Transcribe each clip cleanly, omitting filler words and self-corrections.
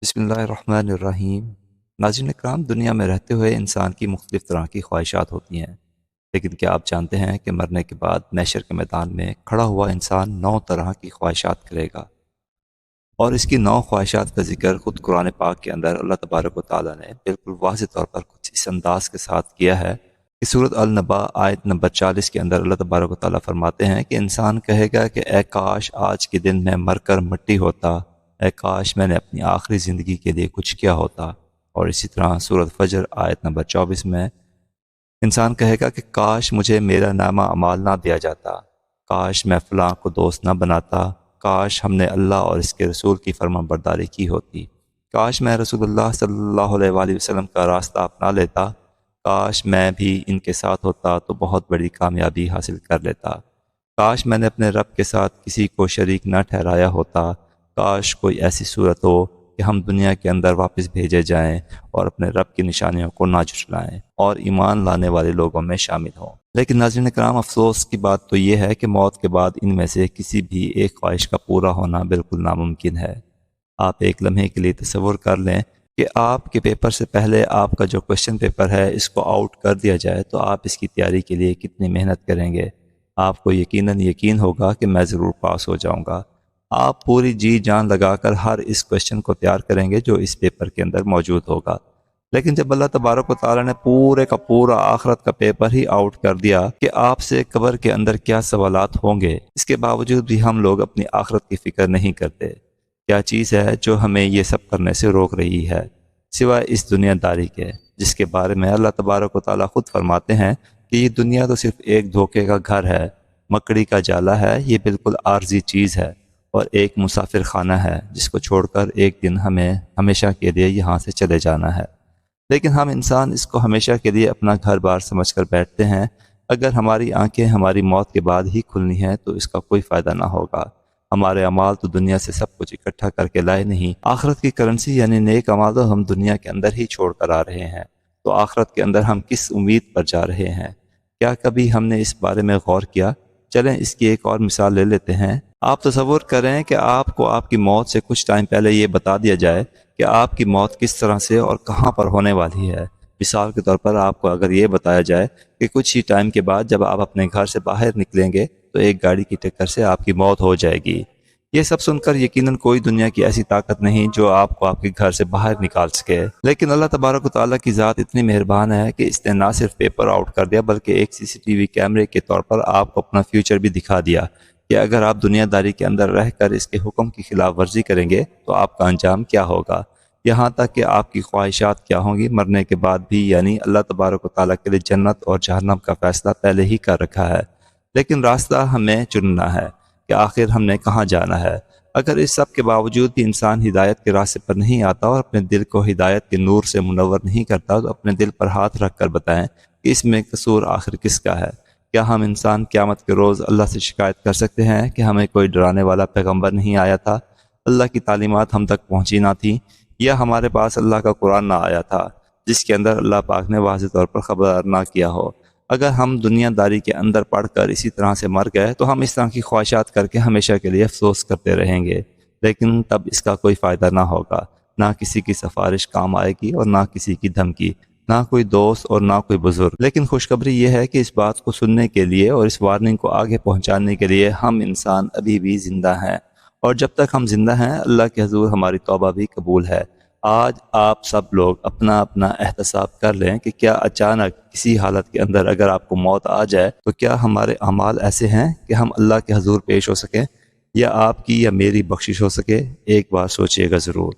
بسم اللہ الرحمن الرحیم۔ ناظرین اکرام، دنیا میں رہتے ہوئے انسان کی مختلف طرح کی خواہشات ہوتی ہیں، لیکن کیا آپ جانتے ہیں کہ مرنے کے بعد محشر کے میدان میں کھڑا ہوا انسان 9 طرح کی خواہشات کرے گا، اور اس کی 9 خواہشات کا ذکر خود قرآن پاک کے اندر اللہ تبارک و تعالیٰ نے بالکل واضح طور پر کچھ اس انداز کے ساتھ کیا ہے کہ سورۃ النبا آیت نمبر 40 کے اندر اللہ تبارک و تعالیٰ فرماتے ہیں کہ انسان کہے گا کہ اے کاش آج کے دن میں مر کر مٹی ہوتا، اے کاش میں نے اپنی آخری زندگی کے لیے کچھ کیا ہوتا۔ اور اسی طرح سورۃ فجر آیت نمبر 24 میں انسان کہے گا کہ کاش مجھے میرا نامہ اعمال نہ دیا جاتا، کاش میں فلاں کو دوست نہ بناتا، کاش ہم نے اللہ اور اس کے رسول کی فرمان برداری کی ہوتی، کاش میں رسول اللہ صلی اللہ علیہ وآلہ وسلم کا راستہ اپنا لیتا، کاش میں بھی ان کے ساتھ ہوتا تو بہت بڑی کامیابی حاصل کر لیتا، کاش میں نے اپنے رب کے ساتھ کسی کو شریک نہ ٹھہرایا ہوتا، کاش کوئی ایسی صورت ہو کہ ہم دنیا کے اندر واپس بھیجے جائیں اور اپنے رب کی نشانیوں کو نہ جھٹلائیں اور ایمان لانے والے لوگوں میں شامل ہوں۔ لیکن ناظرین کرام، افسوس کی بات تو یہ ہے کہ موت کے بعد ان میں سے کسی بھی ایک خواہش کا پورا ہونا بالکل ناممکن ہے۔ آپ ایک لمحے کے لیے تصور کر لیں کہ آپ کے پیپر سے پہلے آپ کا جو کوشچن پیپر ہے اس کو آؤٹ کر دیا جائے تو آپ اس کی تیاری کے لیے کتنی محنت کریں گے۔ آپ کو یقین ہوگا کہ میں ضرور پاس ہو جاؤں گا۔ آپ پوری جی جان لگا کر ہر اس کوشچن کو تیار کریں گے جو اس پیپر کے اندر موجود ہوگا۔ لیکن جب اللہ تبارک و تعالیٰ نے پورے کا پورا آخرت کا پیپر ہی آؤٹ کر دیا کہ آپ سے قبر کے اندر کیا سوالات ہوں گے، اس کے باوجود بھی ہم لوگ اپنی آخرت کی فکر نہیں کرتے۔ کیا چیز ہے جو ہمیں یہ سب کرنے سے روک رہی ہے سوائے اس دنیا داری کے، جس کے بارے میں اللہ تبارک و تعالیٰ خود فرماتے ہیں کہ یہ دنیا تو صرف ایک دھوکے کا گھر ہے، مکڑی کا جالا ہے، یہ بالکل عارضی چیز ہے اور ایک مسافر خانہ ہے جس کو چھوڑ کر ایک دن ہمیں ہمیشہ کے لیے یہاں سے چلے جانا ہے۔ لیکن ہم انسان اس کو ہمیشہ کے لیے اپنا گھر بار سمجھ کر بیٹھتے ہیں۔ اگر ہماری آنکھیں ہماری موت کے بعد ہی کھلنی ہیں تو اس کا کوئی فائدہ نہ ہوگا۔ ہمارے اعمال تو دنیا سے سب کچھ اکٹھا کر کے لائے نہیں، آخرت کی کرنسی یعنی نیک اعمال تو ہم دنیا کے اندر ہی چھوڑ کر آ رہے ہیں، تو آخرت کے اندر ہم کس امید پر جا رہے ہیں؟ کیا کبھی ہم نے اس بارے میں غور کیا؟ چلیں اس کی ایک اور مثال لے لیتے ہیں۔ آپ تصور کریں کہ آپ کو آپ کی موت سے کچھ ٹائم پہلے یہ بتا دیا جائے کہ آپ کی موت کس طرح سے اور کہاں پر ہونے والی ہے۔ مثال کے طور پر آپ کو اگر یہ بتایا جائے کہ کچھ ہی ٹائم کے بعد جب آپ اپنے گھر سے باہر نکلیں گے تو ایک گاڑی کی ٹکر سے آپ کی موت ہو جائے گی۔ یہ سب سن کر یقیناً کوئی دنیا کی ایسی طاقت نہیں جو آپ کو آپ کے گھر سے باہر نکال سکے، لیکن اللہ تبارک و تعالیٰ کی ذات اتنی مہربان ہے کہ اس نے نہ صرف پیپر آؤٹ کر دیا بلکہ ایک سی سی ٹی وی کیمرے کے طور پر آپ کو اپنا فیوچر بھی دکھا دیا کہ اگر آپ دنیا داری کے اندر رہ کر اس کے حکم کی خلاف ورزی کریں گے تو آپ کا انجام کیا ہوگا، یہاں تک کہ آپ کی خواہشات کیا ہوں گی مرنے کے بعد بھی۔ یعنی اللہ تبارک و تعالیٰ کے لیے جنت اور جہنم کا فیصلہ پہلے ہی کر رکھا ہے، لیکن راستہ ہمیں چننا ہے کہ آخر ہم نے کہاں جانا ہے۔ اگر اس سب کے باوجود بھی انسان ہدایت کے راستے پر نہیں آتا اور اپنے دل کو ہدایت کے نور سے منور نہیں کرتا تو اپنے دل پر ہاتھ رکھ کر بتائیں کہ اس میں قصور آخر کس کا ہے۔ کیا ہم انسان قیامت کے روز اللہ سے شکایت کر سکتے ہیں کہ ہمیں کوئی ڈرانے والا پیغمبر نہیں آیا تھا، اللہ کی تعلیمات ہم تک پہنچی نہ تھیں، یا ہمارے پاس اللہ کا قرآن نہ آیا تھا جس کے اندر اللہ پاک نے واضح طور پر خبردار نہ کیا ہو؟ اگر ہم دنیا داری کے اندر پڑھ کر اسی طرح سے مر گئے تو ہم اس طرح کی خواہشات کر کے ہمیشہ کے لیے افسوس کرتے رہیں گے، لیکن تب اس کا کوئی فائدہ نہ ہوگا، نہ کسی کی سفارش کام آئے گی اور نہ کسی کی دھمکی، نہ کوئی دوست اور نہ کوئی بزرگ۔ لیکن خوشخبری یہ ہے کہ اس بات کو سننے کے لیے اور اس وارننگ کو آگے پہنچانے کے لیے ہم انسان ابھی بھی زندہ ہیں، اور جب تک ہم زندہ ہیں اللہ کے حضور ہماری توبہ بھی قبول ہے۔ آج آپ سب لوگ اپنا اپنا احتساب کر لیں کہ کیا اچانک کسی حالت کے اندر اگر آپ کو موت آ جائے تو کیا ہمارے اعمال ایسے ہیں کہ ہم اللہ کے حضور پیش ہو سکیں، یا آپ کی یا میری بخشش ہو سکے؟ ایک بار سوچئے گا ضرور۔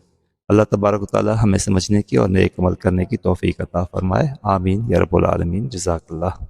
اللہ تبارک و تعالی ہمیں سمجھنے کی اور نیک عمل کرنے کی توفیق عطا فرمائے، آمین یا رب العالمین۔ جزاک اللہ۔